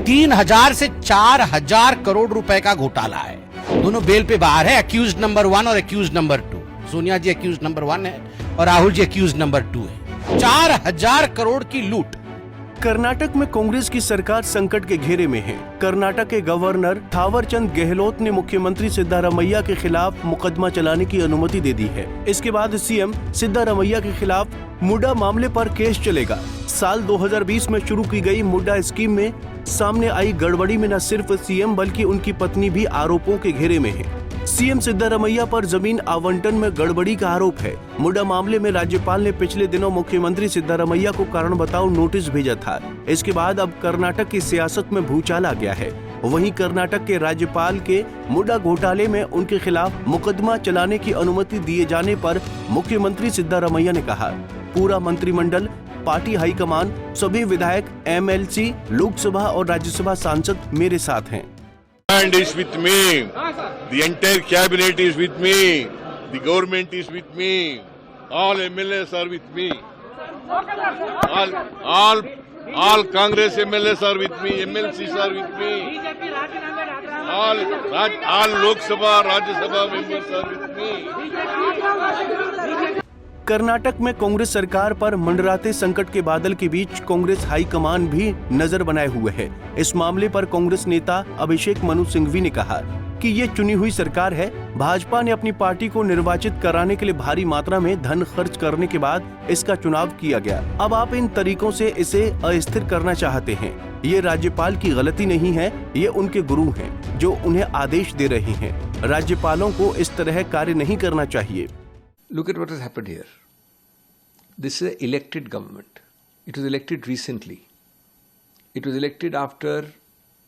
3,000 से 4,000 करोड़ रुपए का घोटाला है। दोनों बेल पे बाहर है, एक्यूज नंबर 1 और एक्यूज नंबर 2। सोनिया जी एक्यूज नंबर 1 है और राहुल जी एक्यूज नंबर 2 है। 4,000 करोड़ की लूट। कर्नाटक में कांग्रेस की सरकार संकट के घेरे में है। कर्नाटक के गवर्नर थावरचंद गहलोत ने मुख्यमंत्री सिद्धारमैया के खिलाफ मुकदमा चलाने की अनुमति दे दी है। इसके बाद सीएम सिद्धारमैया के खिलाफ मुडा मामले पर केस चलेगा। साल 2020 में शुरू की गई मुडा स्कीम में सामने आई गड़बड़ी में न सिर्फ सीएम बल्कि उनकी पत्नी भी आरोपों के घेरे में है। सीएम सिद्धारमैया पर जमीन आवंटन में गड़बड़ी का आरोप है। मुडा मामले में राज्यपाल ने पिछले दिनों मुख्यमंत्री सिद्धारमैया को कारण बताओ नोटिस भेजा था। इसके बाद अब कर्नाटक की सियासत में भूचाल आ गया है। वहीं कर्नाटक के राज्यपाल के मुडा घोटाले में उनके खिलाफ मुकदमा चलाने की अनुमति दिए जाने पर मुख्यमंत्री सिद्धारमैया ने कहा, पूरा मंत्रिमंडल, पार्टी हाईकमान, सभी विधायक, एमएलसी, लोकसभा और राज्यसभा सांसद मेरे साथ हैं। And is with me. The entire cabinet is with me. The government is with me. All MLAs are with me. All Congress MLAs are with me. MLCs are with me. All Lok Sabha, Rajya Sabha members are with me. Karnataka में कांग्रेस सरकार पर मंडराते संकट के बादल के बीच Congress high command भी नजर बनाए हुए है। इस मामले पर कांग्रेस नेता अभिषेक मनु सिंघवी ने कहा कि ये चुनी हुई सरकार है। भाजपा ने अपनी पार्टी को निर्वाचित कराने के लिए भारी मात्रा में धन खर्च करने के बाद इसका चुनाव किया गया। अब आप इन तरीकों से इसे अस्थिर करना चाहते हैं। ये राज्यपाल की गलती नहीं है, ये उनके गुरु हैं जो उन्हें आदेश दे रहे हैं। राज्यपालों को इस तरह कार्य नहीं करना चाहिए। Look at what has happened here. This is an elected government. It was elected recently. It was elected after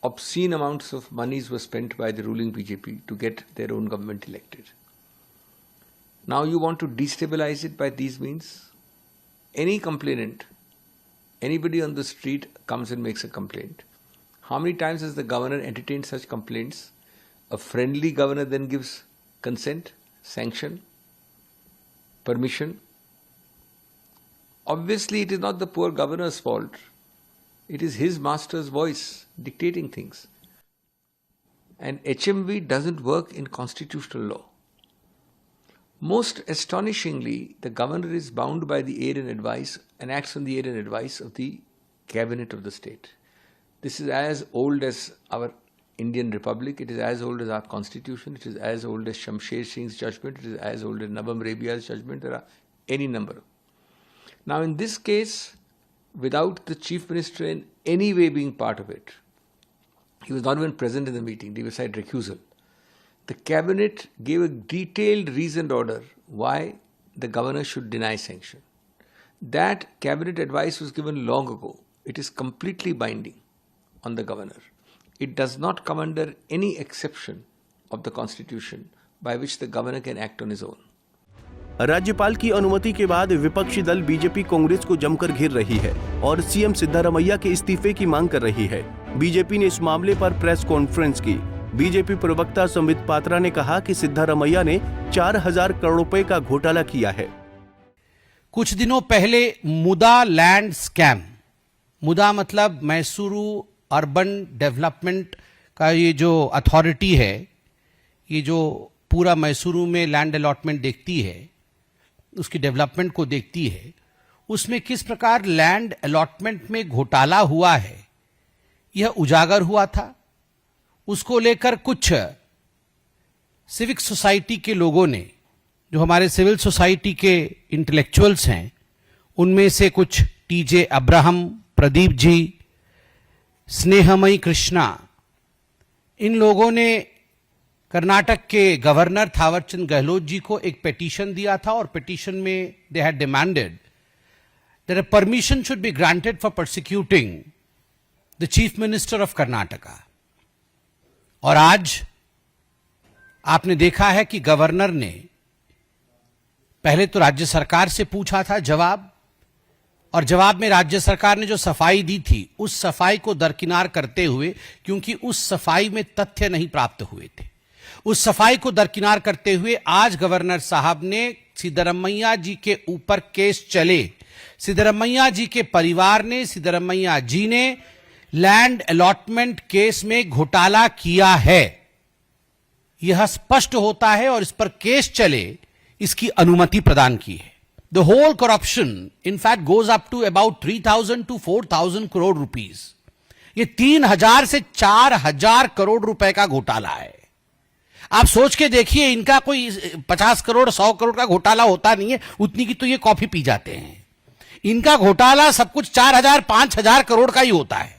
obscene amounts of monies were spent by the ruling BJP to get their own government elected. Now you want to destabilize it by these means? Any complainant, anybody on the street comes and makes a complaint. How many times has the governor entertained such complaints? A friendly governor then gives consent, sanction, permission. Obviously, it is not the poor governor's fault. It is his master's voice dictating things. And HMV doesn't work in constitutional law. Most astonishingly, the governor is bound by the aid and advice and acts on the aid and advice of the cabinet of the state. This is as old as our Indian Republic, it is as old as our constitution, it is as old as Shamsher Singh's judgment, it is as old as Nabam Rebiya's judgment, there are any number. Now in this case, without the chief minister in any way being part of it, he was not even present in the meeting, they decided recusal. The cabinet gave a detailed reasoned order why the governor should deny sanction. That cabinet advice was given long ago. It is completely binding on the governor. It does not come under any exception of the constitution by which the governor can act on his own. राज्यपाल की अनुमति के बाद विपक्षी दल BJP Congress को जमकर घेर रही है और सीएम सिद्धारमैया के इस्तीफे की मांग कर रही है। बीजेपी ने इस मामले पर प्रेस कॉन्फ्रेंस की। बीजेपी प्रवक्ता संबित पात्रा ने कहा कि सिद्धारमैया ने 4,000 करोड़ रुपए का घोटाला किया है। कुछ दिनों पहले मुदा लैंड स्कैम, मुदा मतलब मैसूरू अर्बन डेवलपमेंट का ये जो अथॉरिटी है, ये जो पूरा मैसूरू में लैंड अलॉटमेंट देखती है, उसकी डेवलपमेंट को देखती है, उसमें किस प्रकार लैंड अलॉटमेंट में घोटाला हुआ है यह उजागर हुआ था। उसको लेकर कुछ सिविक सोसाइटी के लोगों ने, जो हमारे सिविल सोसाइटी के इंटेलेक्चुअल्स हैं, उनमें से कुछ टीजे अब्राहम, प्रदीप जी, स्नेहमयी कृष्णा, इन लोगों ने कर्नाटक के गवर्नर थावरचंद गहलोत जी को एक पिटीशन दिया था और पिटीशन में they had demanded that a permission should be granted for prosecuting the chief minister of Karnataka. और आज आपने देखा है कि गवर्नर ने पहले तो राज्य सरकार से पूछा था जवाब, और जवाब में राज्य सरकार ने जो सफाई दी थी उस सफाई को दरकिनार करते हुए, क्योंकि उस सफाई में तथ्य नहीं प्राप्त हुए थे, उस सफाई को दरकिनार करते हुए आज गवर्नर साहब ने सिद्धरमैया जी के ऊपर केस चले, सिद्धरमैया जी के परिवार ने, सिद्धरमैया जी ने लैंड अलॉटमेंट केस में घोटाला किया है, यह स्पष्ट होता है और इस पर केस चले इसकी अनुमति प्रदान की है। The whole corruption in fact goes up to about 3,000 to 4,000 crore rupees. ये 3,000 से 4,000 करोड़ रुपए का घोटाला है। आप सोच के देखिए, इनका कोई 50 करोड़ 100 करोड़ का घोटाला होता नहीं है, उतनी की तो ये कॉफी पी जाते हैं। इनका घोटाला सब कुछ 4,000 5,000 करोड़ का ही होता है।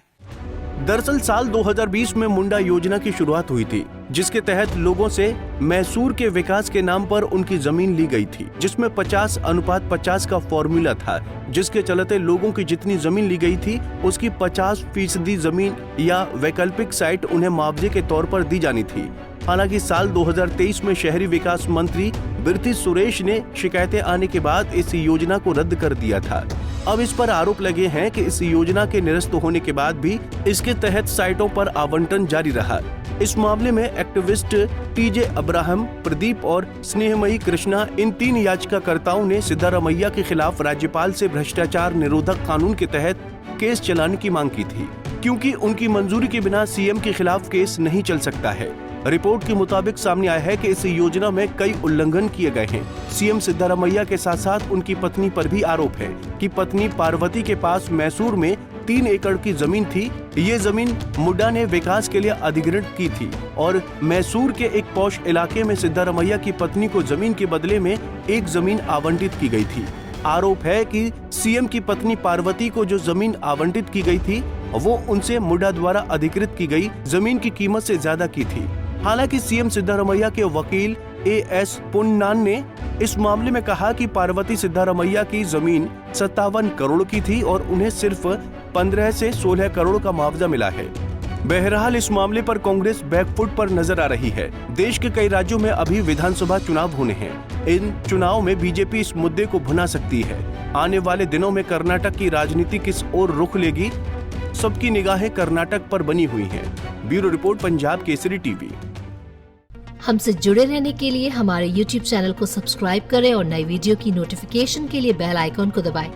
दरअसल साल 2020 में मुंडा योजना की शुरुआत हुई थी, जिसके तहत लोगों से मैसूर के विकास के नाम पर उनकी जमीन ली गई थी, जिसमें 50:50 का फॉर्मूला था, जिसके चलते लोगों की जितनी जमीन ली गई थी उसकी 50% जमीन या वैकल्पिक साइट उन्हें मुआवजे के तौर पर दी जानी थी। हालांकि साल 2023 में शहरी विकास मंत्री बिरथी सुरेश ने शिकायतें आने के बाद इस योजना को रद्द कर दिया था। अब इस पर आरोप लगे हैं कि इस योजना के निरस्त होने के बाद भी इसके तहत साइटों पर आवंटन जारी रहा। इस मामले में एक्टिविस्ट टीजे अब्राहम, प्रदीप और स्नेहमयी कृष्णा, इन 3 याचिकाकर्ताओं ने सिद्धारमैया के खिलाफ राज्यपाल से भ्रष्टाचार निरोधक कानून के तहत केस चलाने की मांग की थी, क्योंकि उनकी मंजूरी के बिना सीएम के खिलाफ केस नहीं चल सकता है। रिपोर्ट के मुताबिक सामने आया है कि इस योजना में कई उल्लंघन किए गए हैं। सीएम सिद्धारमैया के साथ साथ उनकी पत्नी पर भी आरोप है कि पत्नी पार्वती के पास मैसूर में 3 एकड़ की जमीन थी। ये जमीन मुंडा ने विकास के लिए अधिग्रहण की थी और मैसूर के एक पॉश इलाके में सिद्धारमैया की पत्नी को जमीन के बदले में एक जमीन आवंटित की गई थी। आरोप है कि सीएम की पत्नी पार्वती को जो जमीन आवंटित की गई थी वो उनसे मुंडा द्वारा अधिकृत की गई जमीन की कीमत से ज्यादा की थी। हालांकि सीएम सिद्धारमैया के वकील AS पुन्नान ने इस मामले में कहा कि पार्वती सिद्धारमैया की जमीन 57 करोड़ की थी और उन्हें सिर्फ 15 से 16 करोड़ का मुआवजा मिला है। बहरहाल इस मामले पर कांग्रेस बैकफुट पर नजर आ रही है। देश के कई राज्यों में अभी विधानसभा चुनाव होने हैं। इन चुनाव में बीजेपी इस मुद्दे को भुना सकती है। आने वाले दिनों में कर्नाटक की राजनीति किस ओर रुख लेगी, सबकी निगाहें कर्नाटक पर बनी हुई हैं। Bureau report, Punjab Kesari TV. हमसे जुड़े रहने के लिए हमारे YouTube चैनल को सब्सक्राइब करें और नई वीडियो की नोटिफिकेशन के लिए बेल आइकॉन को दबाएं।